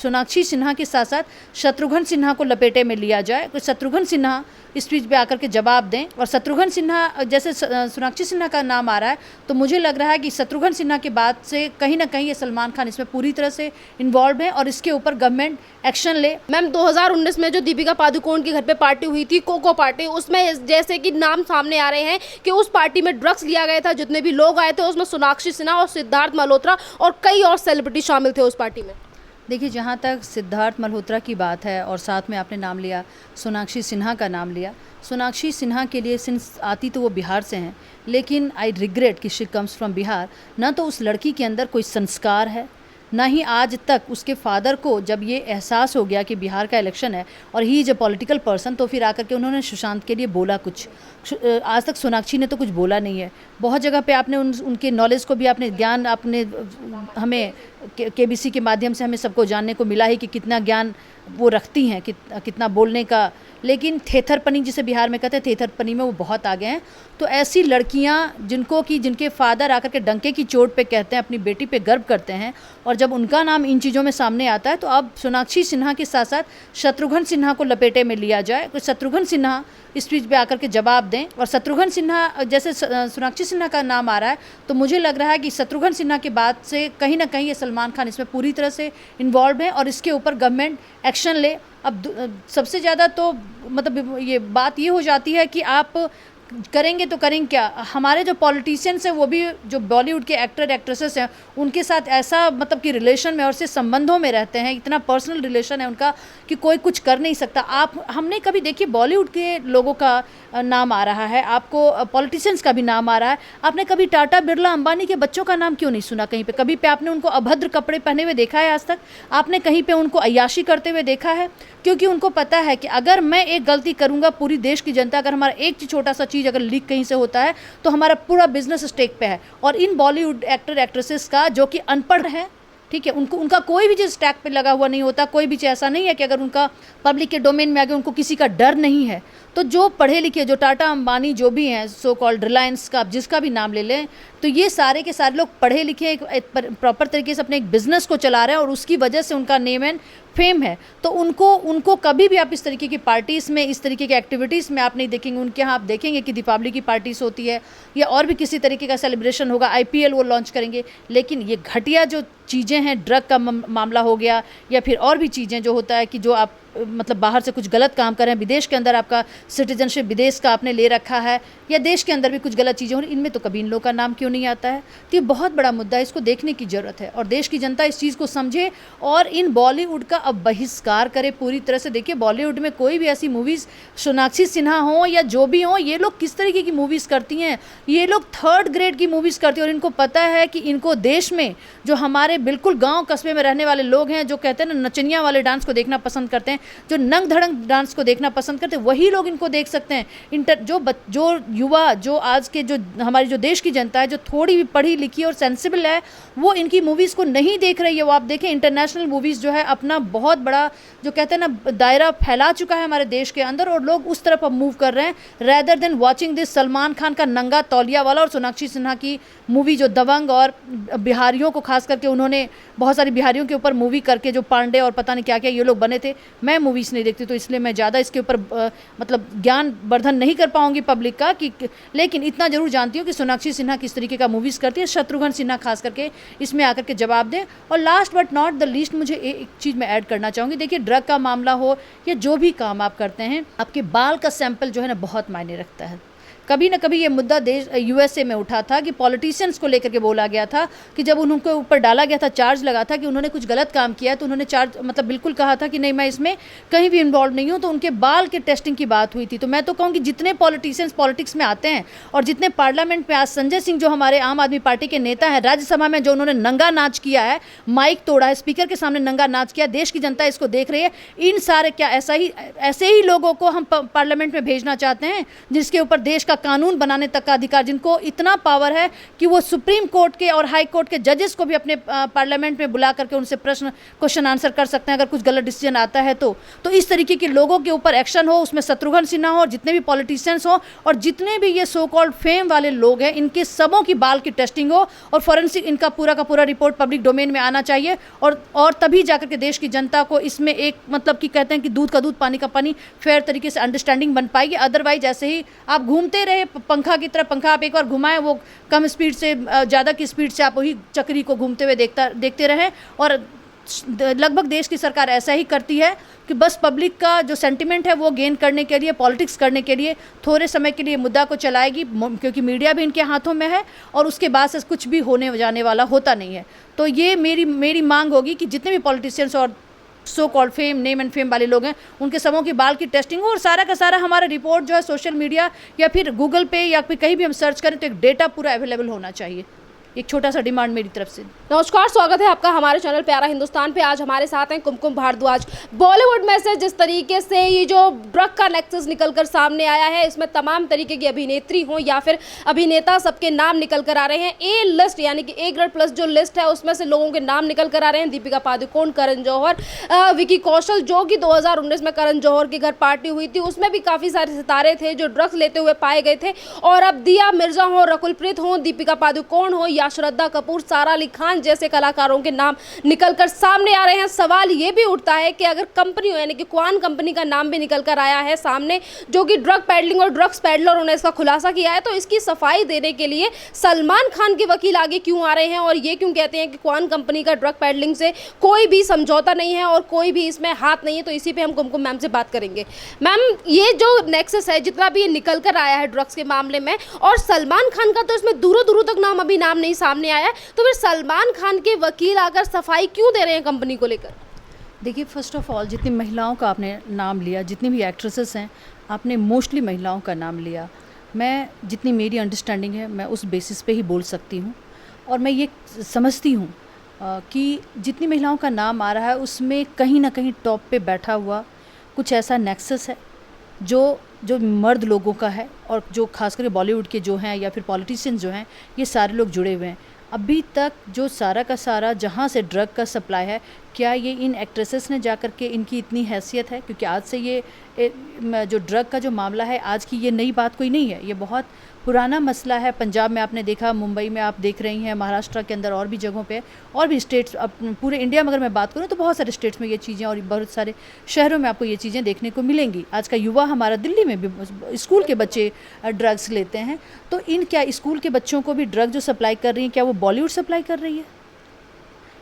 सोनाक्षी सिन्हा के साथ साथ शत्रुघ्न सिन्हा को लपेटे में लिया जाए, तो शत्रुघ्न सिन्हा इस चीज़ पे आकर के जवाब दें। और शत्रुघ्न सिन्हा जैसे सोनाक्षी सिन्हा का नाम आ रहा है, तो मुझे लग रहा है कि शत्रुघ्न सिन्हा के बाद से कहीं ना कहीं ये सलमान खान इसमें पूरी तरह से इन्वॉल्व है और इसके ऊपर गवर्नमेंट एक्शन ले। मैम 2019 में जो दीपिका पादुकोण के घर पे पार्टी हुई थी, कोको पार्टी, उसमें जैसे कि नाम सामने आ रहे हैं कि उस पार्टी में ड्रग्स लिया गया था, जितने भी लोग आए थे उसमें सोनाक्षी सिन्हा और सिद्धार्थ मल्होत्रा और कई और सेलिब्रिटी शामिल थे उस पार्टी में। देखिए, जहाँ तक सिद्धार्थ मल्होत्रा की बात है और साथ में आपने नाम लिया सोनाक्षी सिन्हा का नाम लिया, सोनाक्षी सिन्हा के लिए सिंस आती तो वो बिहार से हैं, लेकिन आई रिग्रेट कि शी कम्स फ्रॉम बिहार। ना तो उस लड़की के अंदर कोई संस्कार है, ना ही आज तक उसके फादर को जब ये एहसास हो गया कि बिहार का इलेक्शन है और he is a political person, तो फिर आकर के उन्होंने सुशांत के लिए बोला कुछ। आज तक सोनाक्षी ने तो कुछ बोला नहीं है। बहुत जगह पे आपने उनके नॉलेज को भी, आपने ज्ञान, आपने हमें केबीसी के माध्यम से हमें सबको जानने को मिला ही कि कितना ज्ञान वो रखती हैं, कितना बोलने का, लेकिन थेथरपनी जिसे बिहार में कहते हैं, थेथरपनी में वो बहुत आगे हैं। तो ऐसी लड़कियां जिनके फादर आकर के डंके की चोट पे कहते हैं, अपनी बेटी पे गर्व करते हैं, और जब उनका नाम इन चीज़ों में सामने आता है, तो अब सोनाक्षी सिन्हा के साथ साथ शत्रुघ्न सिन्हा को लपेटे में लिया जाए, तो शत्रुघ्न सिन्हा इस चीज़ पे आकर के जवाब दें। और शत्रुघ्न सिन्हा जैसे सोनाक्षी सिन्हा का नाम आ रहा है, तो मुझे लग रहा है कि शत्रुघ्न सिन्हा के बाद से कहीं ना कहीं ये सलमान खान इसमें पूरी तरह से इन्वॉल्व है और इसके ऊपर गवर्नमेंट एक्शन ले। अब सबसे ज़्यादा तो मतलब ये बात ये हो जाती है कि आप करेंगे तो करेंगे क्या। हमारे जो पॉलिटिशियंस हैं, वो भी जो बॉलीवुड के एक्टर एक्ट्रेसेस हैं, उनके साथ ऐसा मतलब कि रिलेशन में और से संबंधों में रहते हैं, इतना पर्सनल रिलेशन है उनका कि कोई कुछ कर नहीं सकता। हमने कभी देखिए बॉलीवुड के लोगों का नाम आ रहा है, आपको पॉलिटिशियंस का भी नाम आ रहा है, आपने कभी टाटा बिरला अंबानी के बच्चों का नाम क्यों नहीं सुना कहीं पे? कभी पे आपने उनको अभद्र कपड़े पहने हुए देखा है आज तक? आपने कहीं पे उनको अय्याशी करते हुए देखा है? क्योंकि उनको पता है कि अगर मैं एक गलती करूंगा, पूरी देश की जनता, अगर हमारा एक छोटा सा चीज़ अगर लीक कहीं से होता है, तो हमारा पूरा बिजनेस स्टेक पे है। और इन बॉलीवुड एक्टर एक्ट्रेसेस का जो कि अनपढ़ है, ठीक है, उनका कोई भी चीज़ टैग पे लगा हुआ नहीं होता, कोई भी चीज़ ऐसा नहीं है कि अगर उनका पब्लिक के डोमेन में आगे उनको किसी का डर नहीं है। तो जो पढ़े लिखे, जो टाटा अंबानी जो भी हैं, सो कॉल्ड रिलायंस का जिसका भी नाम ले लें, तो ये सारे के सारे लोग पढ़े लिखे एक प्रॉपर तरीके से अपने एक बिजनेस को चला रहे हैं और उसकी वजह से उनका नेम एंड फेम है। तो उनको कभी भी आप इस तरीके की पार्टीज़ में, इस तरीके की एक्टिविटीज़ में आप नहीं देखेंगे। उनके यहाँ आप देखेंगे कि दीपावली की पार्टीज़ होती है या और भी किसी तरीके का सेलिब्रेशन होगा, IPL वो लॉन्च करेंगे। लेकिन ये घटिया जो चीज़ें हैं, ड्रग का मामला हो गया या फिर और भी चीज़ें जो होता है कि जो आप मतलब बाहर से कुछ गलत काम कर रहे हैं, विदेश के अंदर आपका सिटीजनशिप विदेश का आपने ले रखा है, या देश के अंदर भी कुछ गलत चीज़ें हो रही, इनमें तो कभी इन लोगों का नाम क्यों नहीं आता है? तो ये बहुत बड़ा मुद्दा है, इसको देखने की ज़रूरत है और देश की जनता इस चीज़ को समझे और इन बॉलीवुड का अब बहिष्कार करे पूरी तरह से। देखिए, बॉलीवुड में कोई भी ऐसी मूवीज़, सोनाक्षी सिन्हा हो या जो भी हो, ये लोग किस तरीके की मूवीज़ करती हैं, ये लोग थर्ड ग्रेड की मूवीज़ करती हैं। और इनको पता है कि इनको देश में जो हमारे बिल्कुल गाँव कस्बे में रहने वाले लोग हैं, जो कहते हैं ना नचनिया वाले डांस को देखना पसंद करते हैं, जो नंग धड़ंग डांस को देखना पसंद करते हैं, वही लोग इनको देख सकते हैं। जो युवा, जो आज के जो हमारी जो देश की जनता है, जो थोड़ी भी पढ़ी लिखी और सेंसिबल है, वो इनकी मूवीज़ को नहीं देख रही है। वो आप देखें, इंटरनेशनल मूवीज़ जो है अपना बहुत बड़ा जो कहते हैं ना दायरा फैला चुका है हमारे देश के अंदर, और लोग उस तरफ अब मूव कर रहे हैं rather than watching this Salman Khan का नंगा तौलिया वाला और सोनाक्षी सिन्हा की मूवी जो दबंग, और बिहारियों को खास करके उन्होंने बहुत सारी बिहारियों के ऊपर मूवी करके जो पांडे और पता नहीं क्या क्या ये लोग बने थे। मैं मूवीज़ नहीं देखती, तो इसलिए मैं ज़्यादा इसके ऊपर मतलब ज्ञान वर्धन नहीं कर पाऊंगी पब्लिक का कि, लेकिन इतना जरूर जानती हूँ कि सोनाक्षी सिन्हा किस तरीके का मूवीज़ करती है। शत्रुघ्न सिन्हा खास करके इसमें आकर के जवाब दें। और last but not the least, मुझे एक चीज़ मैं ऐड करना चाहूँगी। देखिए, ड्रग का मामला हो या जो भी काम आप करते हैं, आपके बाल का सैंपल जो है ना बहुत मायने रखता है। कभी ना कभी ये मुद्दा देश USA में उठा था कि पॉलिटिशियंस को लेकर के बोला गया था कि जब उनके ऊपर डाला गया था, चार्ज लगा था कि उन्होंने कुछ गलत काम किया है, तो उन्होंने चार्ज मतलब बिल्कुल कहा था कि नहीं, मैं इसमें कहीं भी इन्वॉल्व नहीं हूँ। तो उनके बाल के टेस्टिंग की बात हुई थी। तो मैं तो कहूँगी जितने पॉलिटिशियंस पॉलिटिक्स में आते हैं और जितने पार्लियामेंट में, आज संजय सिंह जो हमारे आम आदमी पार्टी के नेता हैं, राज्यसभा में जो उन्होंने नंगा नाच किया है, माइक तोड़ा है, स्पीकर के सामने नंगा नाच किया, देश की जनता इसको देख रही है। इन सारे क्या ऐसे ही लोगों को हम पार्लियामेंट में भेजना चाहते हैं जिसके ऊपर देश का का कानून बनाने तक का अधिकार, जिनको इतना पावर है कि वो सुप्रीम कोर्ट के और हाई कोर्ट के जजेस को भी अपने पार्लियामेंट में बुला करके उनसे क्वेश्चन आंसर कर सकते हैं अगर कुछ गलत डिसीजन आता है तो इस तरीके के लोगों के ऊपर एक्शन हो, उसमें शत्रुघ्न सिन्हा हो, जितने भी पॉलिटिशियंस हो और जितने भी ये सो कॉल्ड फेम वाले लोग हैं, इनके सबों की बाल की टेस्टिंग हो और फॉरेंसिक इनका पूरा का पूरा रिपोर्ट पब्लिक डोमेन में आना चाहिए और तभी जाकर के देश की जनता को इसमें एक मतलब कि कहते हैं कि दूध का दूध पानी का पानी फेयर तरीके से अंडरस्टैंडिंग बन पाएगी। अदरवाइज ऐसे ही आप घूमते रहे पंखा की तरह, पंखा आप एक बार घुमाएं वो कम स्पीड से ज़्यादा की स्पीड से आप वही चक्री को घूमते हुए देखते रहें। और लगभग देश की सरकार ऐसा ही करती है कि बस पब्लिक का जो सेंटिमेंट है वो गेन करने के लिए, पॉलिटिक्स करने के लिए थोड़े समय के लिए मुद्दा को चलाएगी, क्योंकि मीडिया भी इनके हाथों में है और उसके बाद से कुछ भी होने जाने वाला होता नहीं है। तो ये मेरी मांग होगी कि जितने भी पॉलिटिशियंस और so called fame, name and fame वाले लोग हैं, उनके सबों की बाल की टेस्टिंग हो और सारा का सारा हमारा रिपोर्ट जो है सोशल मीडिया या फिर गूगल पे या फिर कहीं भी हम सर्च करें तो एक डेटा पूरा अवेलेबल होना चाहिए। एक छोटा सा डिमांड मेरी तरफ से। नमस्कार, स्वागत है आपका हमारे चैनल प्यारा हिंदुस्तान पे। आज हमारे साथ हैं कुमकुम भारद्वाज। बॉलीवुड में से जिस तरीके से ये जो ड्रग का नेक्सस निकलकर सामने आया है, इसमें तमाम तरीके की अभिनेत्री हों या फिर अभिनेता, सबके नाम निकल कर आ रहे हैं। ए लिस्ट यानी कि ए ग्रेड प्लस जो लिस्ट है उसमें से लोगों के नाम निकल कर आ रहे हैं। दीपिका पादुकोण, करण जौहर, विकी कौशल, जो कि 2019 में करण जौहर के घर पार्टी हुई थी, उसमें भी काफ़ी सारे सितारे थे जो ड्रग्स लेते हुए पाए गए थे। और अब दिया मिर्जा हो, रकुल प्रीत हो, दीपिका पादुकोण हो, श्रद्धा कपूर, सारा अली खान जैसे कलाकारों के नाम निकलकर सामने आ रहे हैं। सवाल ये भी उठता है कि अगर कंपनी हो यानी कि क्वान कंपनी का नाम भी निकलकर आया है सामने, जो कि ड्रग पैडलिंग और ड्रग्स पैडलर ने इसका खुलासा किया है, तो इसकी सफाई देने के लिए सलमान खान के वकील आगे क्यों आ रहे हैं और ये क्यों कहते हैं कि क्वान कंपनी का ड्रग पैडलिंग से कोई भी समझौता नहीं है और कोई भी इसमें हाथ नहीं है। तो इसी पे हम कुमकुम मैम से बात करेंगे। मैम, ये जो नेक्सस है, जितना भी ये निकल कर आया है ड्रग्स के मामले में, और सलमान खान का तो इसमें दूरों दूरों तक नाम नहीं सामने आया है, तो फिर सलमान खान के वकील आकर सफाई क्यों दे रहे हैं कंपनी को लेकर? देखिए, फर्स्ट ऑफ ऑल जितनी महिलाओं का आपने नाम लिया, जितनी भी एक्ट्रेसेस हैं, आपने मोस्टली महिलाओं का नाम लिया। मैं जितनी मेरी अंडरस्टैंडिंग है मैं उस बेसिस पे ही बोल सकती हूँ और मैं ये समझती हूँ कि जितनी महिलाओं का नाम आ रहा है उसमें कहीं ना कहीं टॉप पे बैठा हुआ कुछ ऐसा नेक्सस है जो मर्द लोगों का है और जो खासकर बॉलीवुड के जो हैं या फिर पॉलिटिशियंस जो हैं, ये सारे लोग जुड़े हुए हैं। अभी तक जो सारा का सारा जहाँ से ड्रग का सप्लाई है, क्या ये इन एक्ट्रेसेस ने जा कर के इनकी इतनी हैसियत है? क्योंकि आज से ये जो ड्रग का जो मामला है, आज की ये नई बात कोई नहीं है, ये बहुत पुराना मसला है। पंजाब में आपने देखा, मुंबई में आप देख रही हैं, महाराष्ट्र के अंदर और भी जगहों पे, और भी स्टेट्स, पूरे इंडिया में अगर मैं बात करूँ तो बहुत सारे स्टेट्स में ये चीज़ें और बहुत सारे शहरों में आपको ये चीज़ें देखने को मिलेंगी। आज का युवा हमारा दिल्ली में भी स्कूल के बच्चे ड्रग्स लेते हैं। तो इन क्या स्कूल के बच्चों को भी ड्रग जो सप्लाई कर रही है, क्या वो बॉलीवुड सप्लाई कर रही है?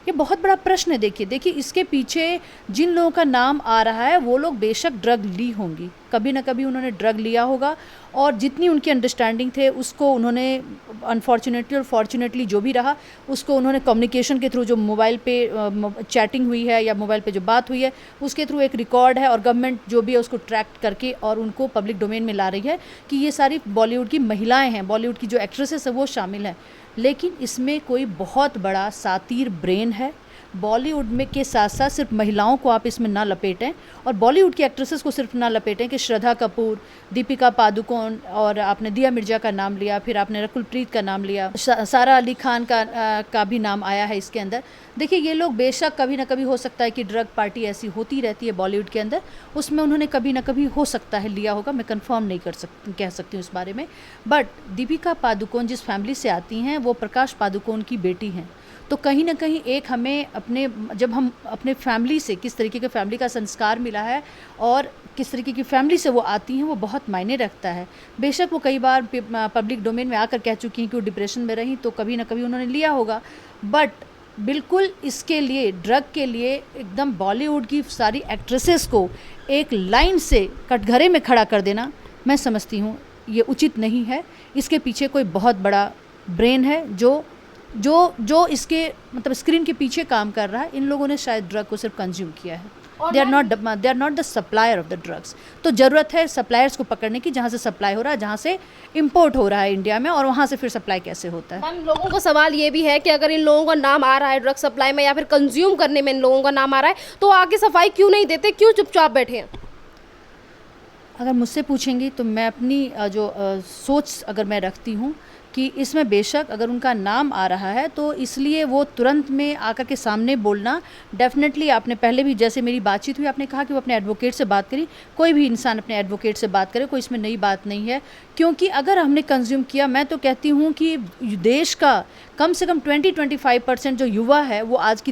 ये बहुत बड़ा प्रश्न है। देखिए इसके पीछे जिन लोगों का नाम आ रहा है वो लोग बेशक ड्रग ली होंगी, कभी ना कभी उन्होंने ड्रग लिया होगा और जितनी उनकी अंडरस्टैंडिंग थे उसको उन्होंने अनफॉर्चुनेटली और फॉर्चुनेटली जो भी रहा उसको उन्होंने कम्युनिकेशन के थ्रू, जो मोबाइल पे चैटिंग हुई है या मोबाइल पे जो बात हुई है उसके थ्रू एक रिकॉर्ड है और गवर्नमेंट जो भी है उसको ट्रैक करके और उनको पब्लिक डोमेन में ला रही है कि ये सारी बॉलीवुड की महिलाएँ हैं, बॉलीवुड की जो एक्ट्रेसेस है वो शामिल हैं। लेकिन इसमें कोई बहुत बड़ा सातिर ब्रेन है। बॉलीवुड में के साथ साथ सिर्फ महिलाओं को आप इसमें ना लपेटें और बॉलीवुड की एक्ट्रेसेस को सिर्फ ना लपेटें कि श्रद्धा कपूर, दीपिका पादुकोण, और आपने दिया मिर्जा का नाम लिया, फिर आपने रकुल प्रीत का नाम लिया, सारा अली खान का भी नाम आया है इसके अंदर। देखिए, ये लोग बेशक कभी ना कभी हो सकता है कि ड्रग पार्टी ऐसी होती रहती है बॉलीवुड के अंदर, उसमें उन्होंने कभी ना कभी हो सकता है लिया होगा, मैं कंफर्म नहीं कह सकती हूँ इस बारे में। बट दीपिका पादुकोण जिस फैमिली से आती हैं वो प्रकाश पादुकोण की बेटी हैं, तो कहीं ना कहीं एक हमें जब हम अपने फैमिली से, किस तरीके के फैमिली का संस्कार मिला है और किस तरीके की फैमिली से वो आती हैं, वो बहुत मायने रखता है। बेशक वो कई बार पब्लिक डोमेन में आकर कह चुकी हैं कि वो डिप्रेशन में रही, तो कभी ना कभी उन्होंने लिया होगा। बट बिल्कुल इसके लिए, ड्रग के लिए एकदम बॉलीवुड की सारी एक्ट्रेसेस को एक लाइन से कटघरे में खड़ा कर देना, मैं समझती हूँ ये उचित नहीं है। इसके पीछे कोई बहुत बड़ा ब्रेन है जो इसके मतलब स्क्रीन के पीछे काम कर रहा है। इन लोगों ने शायद ड्रग को सिर्फ कंज्यूम किया है। They are not the supplier of the drugs. तो ज़रूरत है सप्लायर्स को पकड़ने की, जहाँ से सप्लाई हो रहा है, जहाँ से इंपोर्ट हो रहा है इंडिया में, और वहाँ से फिर सप्लाई कैसे होता है। मैम, लोगों का सवाल ये भी है कि अगर इन लोगों का नाम आ रहा है ड्रग सप्लाई में या फिर कंज्यूम करने में इन लोगों का नाम आ रहा है, तो आगे सफाई क्यों नहीं देते, क्यों चुपचाप बैठे हैं? अगर मुझसे पूछेंगी तो मैं अपनी सोच अगर मैं रखती हूँ कि इसमें बेशक अगर उनका नाम आ रहा है तो इसलिए वो तुरंत में आकर के सामने बोलना, डेफिनेटली आपने पहले भी जैसे मेरी बातचीत हुई, आपने कहा कि वो अपने एडवोकेट से बात करी। कोई भी इंसान अपने एडवोकेट से बात करे, कोई इसमें नई बात नहीं है, क्योंकि अगर हमने कंज्यूम किया, मैं तो कहती हूँ कि देश का कम से कम 20-25% जो युवा है वो आज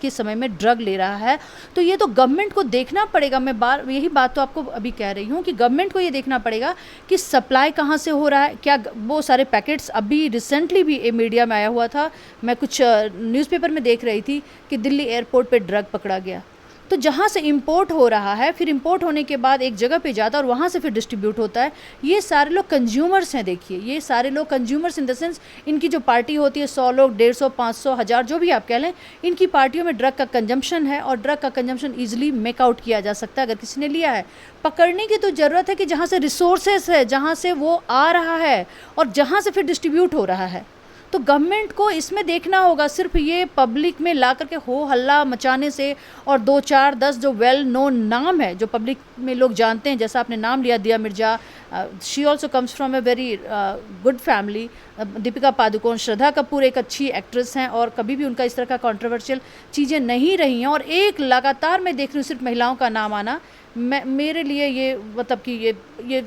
के समय में ड्रग ले रहा है। तो ये तो गवर्नमेंट को देखना पड़ेगा। मैं यही बात तो आपको अभी कह रही हूँ कि गवर्नमेंट को ये देखना पड़ेगा कि सप्लाई कहाँ से हो रहा है। क्या वो सारे पैकेट्स, अभी रिसेंटली भी मीडिया में आया हुआ था, मैं कुछ न्यूज़पेपर में देख रही थी कि दिल्ली एयरपोर्ट पे ड्रग पकड़ा गया। तो जहाँ से इंपोर्ट हो रहा है, फिर इंपोर्ट होने के बाद एक जगह पे जाता है और वहाँ से फिर डिस्ट्रीब्यूट होता है। ये सारे लोग कंज्यूमर्स हैं। देखिए, ये सारे लोग कंज्यूमर्स इन द सेंस, इनकी जो पार्टी होती है 100 लोग, 150, 500, 1000 जो भी आप कह लें, इनकी पार्टियों में ड्रग का कंजम्पशन है और ड्रग का कंजम्पशन ईजिली मेक आउट किया जा सकता है अगर किसी ने लिया है। पकड़ने की तो ज़रूरत है कि जहाँ से रिसोर्सेस है, जहाँ से वो आ रहा है और जहाँ से फिर डिस्ट्रीब्यूट हो रहा है। तो गवर्नमेंट को इसमें देखना होगा। सिर्फ ये पब्लिक में ला करके हो हल्ला मचाने से और 2, 4, 10 जो वेल नोन नाम है, जो पब्लिक में लोग जानते हैं, जैसा आपने नाम लिया दिया Mirza, she also comes from a very good family. Deepika Padukone, Shraddha Kapoor एक अच्छी एक्ट्रेस हैं और कभी भी उनका इस तरह का कंट्रोवर्शियल चीज़ें नहीं रही हैं। और एक लगातार मैं देख रही हूँ सिर्फ महिलाओं का नाम आना, मेरे लिए ये मतलब कि ये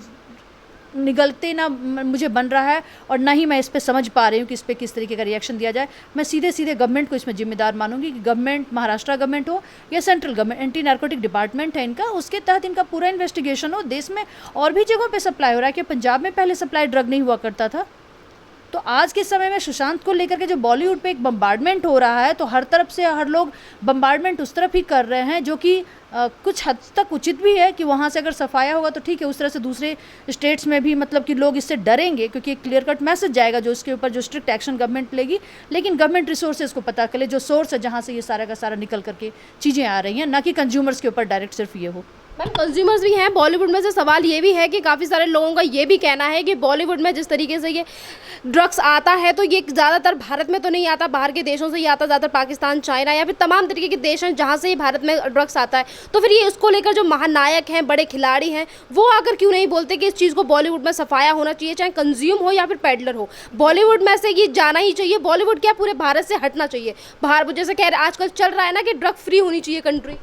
निगलते ना मुझे बन रहा है और ना ही मैं इस पे समझ पा रही हूँ कि इस पे किस तरीके का रिएक्शन दिया जाए। मैं सीधे गवर्नमेंट को इसमें जिम्मेदार मानूंगी कि गवर्नमेंट, महाराष्ट्र गवर्नमेंट हो या central government, anti narcotic department है इनका, उसके तहत इनका पूरा इन्वेस्टिगेशन हो। देश में और भी जगहों पे सप्लाई हो रहा है कि पंजाब में पहले सप्लाई ड्रग नहीं हुआ करता था। तो आज के समय में सुशांत को लेकर के जो बॉलीवुड पे एक बम्बार्डमेंट हो रहा है, तो हर तरफ से हर लोग बम्बार्डमेंट उस तरफ ही कर रहे हैं, जो कि कुछ हद तक उचित भी है कि वहाँ से अगर सफाया होगा तो ठीक है। उस तरह से दूसरे स्टेट्स में भी मतलब कि लोग इससे डरेंगे क्योंकि एक क्लियर कट मैसेज जाएगा जो इसके ऊपर जो स्ट्रिक्ट एक्शन गवर्नमेंट लेगी। लेकिन गवर्नमेंट रिसोर्सेज को पता कर ले, जो सोर्स है जहाँ से ये सारा का सारा निकल करके चीज़ें आ रही हैं, ना कि कंज्यूमर्स के ऊपर डायरेक्ट सिर्फ ये हो। मैम, कंज्यूमर्स भी हैं बॉलीवुड में, से सवाल ये भी है कि काफ़ी सारे लोगों का ये भी कहना है कि बॉलीवुड में जिस तरीके से ये ड्रग्स आता है तो ये ज़्यादातर भारत में तो नहीं आता, बाहर के देशों से ही आता, ज़्यादातर पाकिस्तान, चाइना या फिर तमाम तरीके के देश हैं जहाँ से ही भारत में ड्रग्स आता है। तो फिर ये इसको लेकर जो महानायक हैं, बड़े खिलाड़ी हैं, वो आकर क्यों नहीं बोलते कि इस चीज़ को बॉलीवुड में सफाया होना चाहिए, चाहे कंज्यूम हो या फिर पेडलर हो, बॉलीवुड में से ये जाना ही चाहिए। बॉलीवुड क्या पूरे भारत से हटना चाहिए? बाहर जैसे कह रहे आजकल चल रहा है ना कि ड्रग फ्री होनी चाहिए कंट्री।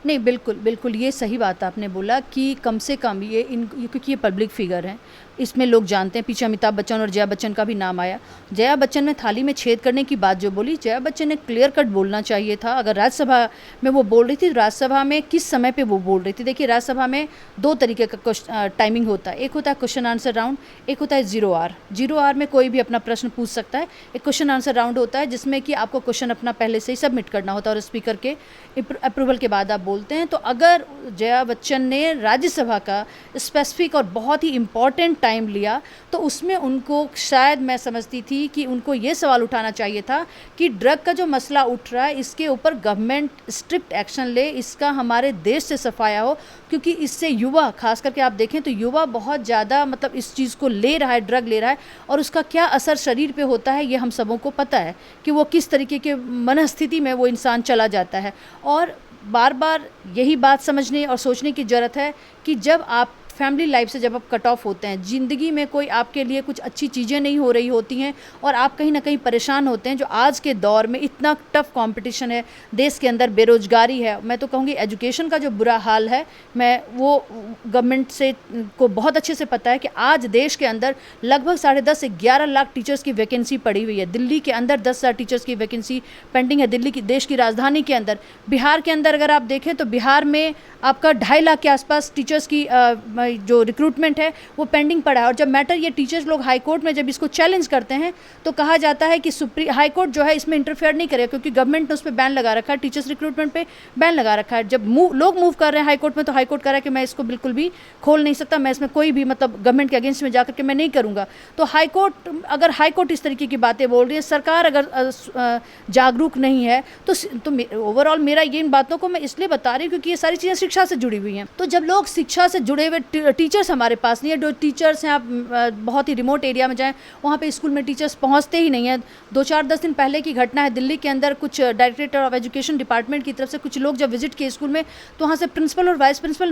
नहीं, बिल्कुल ये सही बात आपने बोला कि कम से कम क्योंकि ये पब्लिक फिगर हैं, इसमें लोग जानते हैं। पीछे अमिताभ बच्चन और जया बच्चन का भी नाम आया। जया बच्चन ने थाली में छेद करने की बात जो बोली, जया बच्चन ने क्लियर कट बोलना चाहिए था। अगर राज्यसभा में वो बोल रही थी, राज्यसभा में किस समय पे वो बोल रही थी? देखिए, राज्यसभा में 2 तरीके का टाइमिंग होता है। एक होता है क्वेश्चन आंसर राउंड, एक होता है 0 आवर। 0 आवर में कोई भी अपना प्रश्न पूछ सकता है। एक क्वेश्चन आंसर राउंड होता है जिसमें कि आपको क्वेश्चन अपना पहले से ही सबमिट करना होता है और स्पीकर के अप्रूवल के बाद आप बोलते हैं। तो अगर जया बच्चन ने राज्यसभा का स्पेसिफिक और बहुत ही इम्पॉर्टेंट टाइम लिया तो उसमें उनको, शायद मैं समझती थी कि उनको ये सवाल उठाना चाहिए था कि ड्रग का जो मसला उठ रहा है इसके ऊपर गवर्नमेंट स्ट्रिक्ट एक्शन ले, इसका हमारे देश से सफाया हो, क्योंकि इससे युवा, खास करके आप देखें तो युवा बहुत ज़्यादा मतलब इस चीज़ को ले रहा है, ड्रग ले रहा है, और उसका क्या असर शरीर पे होता है ये हम सबों को पता है कि वो किस तरीके के मनस्थिति में वो इंसान चला जाता है। और बार बार यही बात समझने और सोचने की ज़रूरत है कि जब आप फैमिली लाइफ से जब आप कट ऑफ होते हैं, ज़िंदगी में कोई आपके लिए कुछ अच्छी चीज़ें नहीं हो रही होती हैं और आप कहीं ना कहीं परेशान होते हैं, जो आज के दौर में इतना टफ कंपटीशन है, देश के अंदर बेरोज़गारी है, मैं तो कहूँगी एजुकेशन का जो बुरा हाल है, मैं वो गवर्नमेंट से को बहुत अच्छे से पता है कि आज देश के अंदर लगभग 10.5 से 11 लाख टीचर्स की वैकेंसी पड़ी हुई है। दिल्ली के अंदर 10,000 टीचर्स की वैकेंसी पेंडिंग है, दिल्ली की, देश की राजधानी के अंदर। बिहार के अंदर अगर आप देखें तो बिहार में आपका 2.5 लाख के आसपास टीचर्स की जो रिक्रूटमेंट है वो पेंडिंग पड़ा है। और जब मैटर ये टीचर्स लोग हाई कोर्ट में जब इसको चैलेंज करते हैं तो कहा जाता है कि हाई कोर्ट जो है इसमें इंटरफेयर नहीं करे, क्योंकि गवर्नमेंट ने उस पर बैन लगा रखा है, टीचर्स रिक्रूटमेंट पे बैन लगा रखा है। जब लोग मूव कर रहे हैं हाई कोर्ट में तो हाई कोर्ट कह रहा है कि मैं इसको बिल्कुल भी खोल नहीं सकता, मैं इसमें कोई भी मतलब गवर्नमेंट के अगेंस्ट में जाकर के मैं नहीं करूँगा। तो हाई कोर्ट, अगर हाई कोर्ट इस तरीके की बातें बोल रही है, सरकार अगर जागरूक नहीं है तो ओवरऑल मेरा ये इन बातों को मैं इसलिए बता रही हूँ क्योंकि ये सारी चीज़ें शिक्षा से जुड़ी हुई हैं। तो जब लोग शिक्षा से जुड़े हुए टीचर्स हमारे पास नहीं है। जो टीचर्स हैं, आप बहुत ही रिमोट एरिया में जाएं, वहाँ पे स्कूल में टीचर्स पहुँचते ही नहीं हैं। 10 दिन पहले की घटना है, दिल्ली के अंदर कुछ डायरेक्टर ऑफ एजुकेशन डिपार्टमेंट की तरफ से कुछ लोग जब विजिट किए स्कूल में, तो वहाँ से प्रिंसिपल और वाइस प्रिंसिपल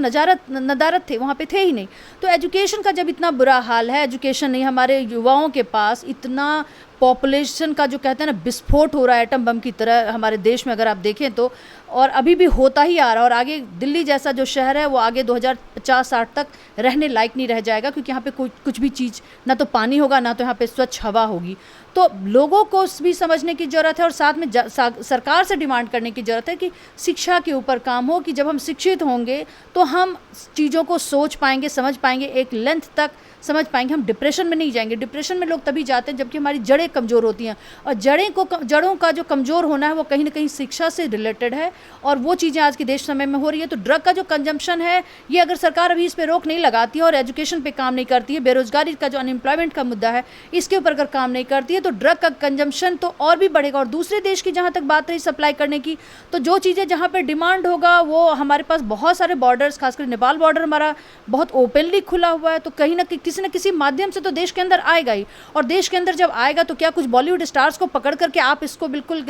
नदारत थे, वहाँ पे थे ही नहीं। तो एजुकेशन का जब इतना बुरा हाल है, एजुकेशन नहीं, हमारे युवाओं के पास इतना पॉपुलेशन का जो कहते हैं ना विस्फोट हो रहा है एटम बम की तरह हमारे देश में, अगर आप देखें तो, और अभी भी होता ही आ रहा है। और आगे दिल्ली जैसा जो शहर है वो आगे 2050-60 तक रहने लायक नहीं रह जाएगा, क्योंकि यहाँ पे कुछ भी चीज़, ना तो पानी होगा, ना तो यहाँ पे स्वच्छ हवा होगी। तो लोगों को भी समझने की ज़रूरत है और साथ में सरकार से डिमांड करने की ज़रूरत है कि शिक्षा के ऊपर काम हो, कि जब हम शिक्षित होंगे तो हम चीज़ों को सोच पाएंगे, समझ पाएंगे, एक लेंथ तक समझ पाएंगे, हम डिप्रेशन में नहीं जाएंगे। डिप्रेशन में लोग तभी जाते हैं जबकि हमारी जड़ें कमज़ोर होती हैं, और जड़ों का जो कमज़ोर होना है वो कहीं ना कहीं शिक्षा से रिलेटेड है, और वो चीज़ें आज के देश समय में हो रही है। तो ड्रग का जो कंजम्पशन है, ये अगर सरकार अभी इस पर रोक नहीं लगाती है और एजुकेशन पे काम नहीं करती है, बेरोजगारी का जो अनएम्प्लॉयमेंट का मुद्दा है इसके ऊपर अगर काम नहीं करती है, तो ड्रग का कंजम्पशन तो और भी बढ़ेगा। और दूसरे देश की जहाँ तक बात रही सप्लाई करने की, तो जो चीज़ें जहाँ पर डिमांड होगा, वो हमारे पास बहुत सारे बॉर्डर्स, खासकर नेपाल बॉर्डर हमारा बहुत ओपनली खुला हुआ है, तो कहीं ना किसी न किसी माध्यम से तो देश के अंदर आएगा ही। और देश के अंदर जब आएगा तो क्या कुछ बॉलीवुड स्टार्स को पकड़ करके आप इसको बिल्कुल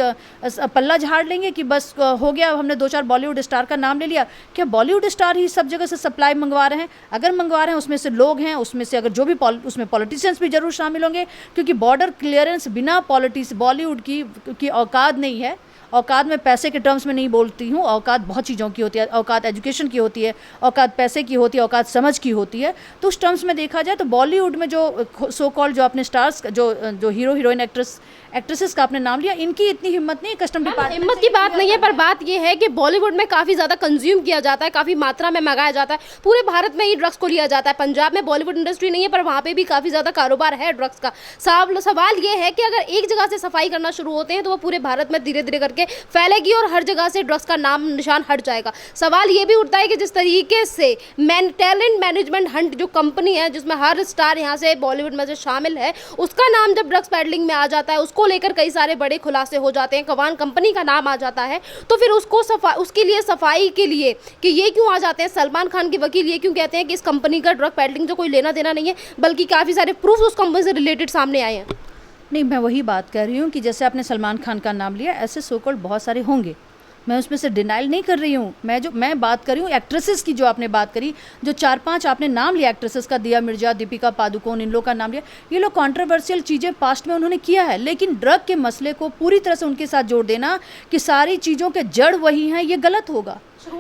पल्ला झाड़ लेंगे कि बस हो गया, हमने 2-4 बॉलीवुड स्टार का नाम ले लिया? क्या बॉलीवुड स्टार ही सब जगह से सप्लाई मंगवा रहे हैं? अगर मंगवा रहे हैं, उसमें से लोग हैं, उसमें से अगर जो भी उसमें पॉलिटिशियंस भी जरूर शामिल होंगे, क्योंकि बॉर्डर क्लियरेंस बिना बॉलीवुड की औकात नहीं है। औकात में पैसे के टर्म्स में नहीं बोलती हूँ, औकात बहुत चीज़ों की होती है। औकात एजुकेशन की होती है, औकात पैसे की होती है, औकात समझ की होती है। तो उस टर्म्स में देखा जाए तो बॉलीवुड में जो सो कॉल्ड जो अपने स्टार्स, जो हीरो हीरोइन एक्ट्रेसेस का आपने नाम लिया, इनकी इतनी हिम्मत नहीं है। कस्टम डिपार्टमेंट हिम्मत की बात नहीं है, पर बात यह है कि बॉलीवुड में काफ़ी ज़्यादा कंज्यूम किया जाता है, काफ़ी मात्रा में मंगाया जाता है। पूरे भारत में ही ड्रग्स को लिया जाता है। पंजाब में बॉलीवुड इंडस्ट्री नहीं है, पर वहाँ पे भी काफ़ी ज़्यादा कारोबार है ड्रग्स का। सवाल ये है कि अगर एक जगह से सफाई करना शुरू होते हैं तो वो पूरे भारत में धीरे धीरे करके फैलेगी और हर जगह से ड्रग्स का नाम निशान हट जाएगा। सवाल ये भी उठता है कि जिस तरीके से टैलेंट मैनेजमेंट हंट जो कंपनी है, जिसमें हर स्टार यहाँ से बॉलीवुड में से शामिल है, उसका नाम जब ड्रग्स पैडलिंग में आ जाता है, उसको लेकर कई सारे बड़े खुलासे हो जाते हैं, कवान कंपनी का नाम आ जाता है, तो फिर उसके लिए सफाई के लिए कि ये क्यों आ जाते हैं, सलमान खान के वकील ये क्यों कहते हैं कि इस कंपनी का ड्रग पैडलिंग से कोई लेना देना नहीं है, बल्कि काफ़ी सारे प्रूफ उस कंपनी से रिलेटेड सामने आए हैं। नहीं, मैं वही बात कर रही हूँ कि जैसे आपने सलमान खान का नाम लिया, ऐसे सो कॉल्ड बहुत सारे होंगे, मैं उसमें से डिनाइल नहीं कर रही हूँ। मैं बात कर रही हूँ एक्ट्रेसेस की, जो आपने बात करी, जो 4-5 आपने नाम लिया एक्ट्रेसेस का, दिया मिर्जा, दीपिका पादुकोण, इन लोग का नाम लिया। ये लोग कंट्रोवर्शियल चीज़ें पास्ट में उन्होंने किया है, लेकिन ड्रग के मसले को पूरी तरह से उनके साथ जोड़ देना कि सारी चीज़ों के जड़ वही हैं, ये गलत होगा।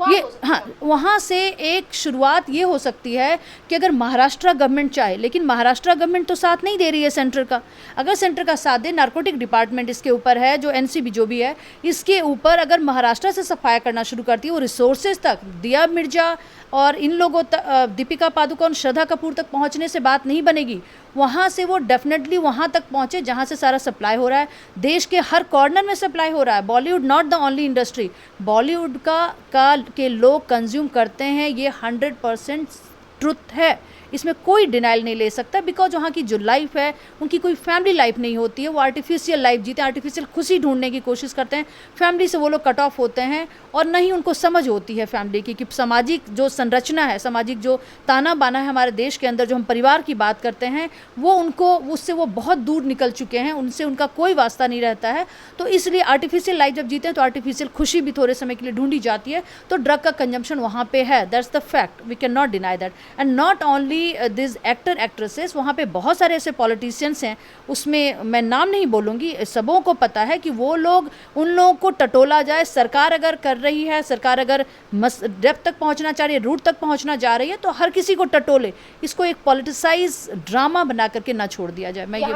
ये हाँ, वहाँ से एक शुरुआत ये हो सकती है कि अगर महाराष्ट्र गवर्नमेंट चाहे, लेकिन महाराष्ट्र गवर्नमेंट तो साथ नहीं दे रही है सेंटर का। अगर सेंटर का साथ दे, नारकोटिक डिपार्टमेंट इसके ऊपर है, जो एनसीबी जो भी है, इसके ऊपर अगर महाराष्ट्र से सफाया करना शुरू करती है, वो रिसोर्सेज तक, दिया मिर्जा और इन लोगों तक, दीपिका पादुकोण, श्रद्धा कपूर तक पहुँचने से बात नहीं बनेगी। वहाँ से वो डेफिनेटली वहाँ तक पहुँचे जहाँ से सारा सप्लाई हो रहा है। देश के हर कॉर्नर में सप्लाई हो रहा है। Bollywood not the only industry, Bollywood के लोग कंज्यूम करते हैं, ये 100% ट्रुथ है, इसमें कोई डिनाइल नहीं ले सकता। बिकॉज वहाँ की जो लाइफ है, उनकी कोई फैमिली लाइफ नहीं होती है, वो आर्टिफिशियल लाइफ जीते हैं, आर्टिफिशियल खुशी ढूंढने की कोशिश करते हैं। फैमिली से वो लोग कट ऑफ होते हैं और नहीं उनको समझ होती है फैमिली की, कि सामाजिक जो संरचना है, सामाजिक जो ताना बाना है हमारे देश के अंदर, जो हम परिवार की बात करते हैं, वो उनको उससे वो बहुत दूर निकल चुके हैं, उनसे उनका कोई वास्ता नहीं रहता है। तो इसलिए आर्टिफिशियल लाइफ जब जीते हैं तो आर्टिफिशियल खुशी भी थोड़े समय के लिए ढूंढी जाती है। तो ड्रग का कंजम्पशन वहाँ पे है, that's the fact, we can not deny that. And not only this actor actresses, वहाँ पे बहुत सारे ऐसे पॉलिटिशियंस हैं, उसमें मैं नाम नहीं बोलूँगी, सबों को पता है कि वो लोग, उन लोगों को टटोला जाए। सरकार अगर कर रही है, सरकार अगर डेप्थ तक पहुँचना चाह रही है, रूट तक पहुँचना जा रही है, तो हर किसी को टटोले, इसको एक पॉलिटिसाइज ड्रामा बना करके ना छोड़ दिया जाए। मैं ये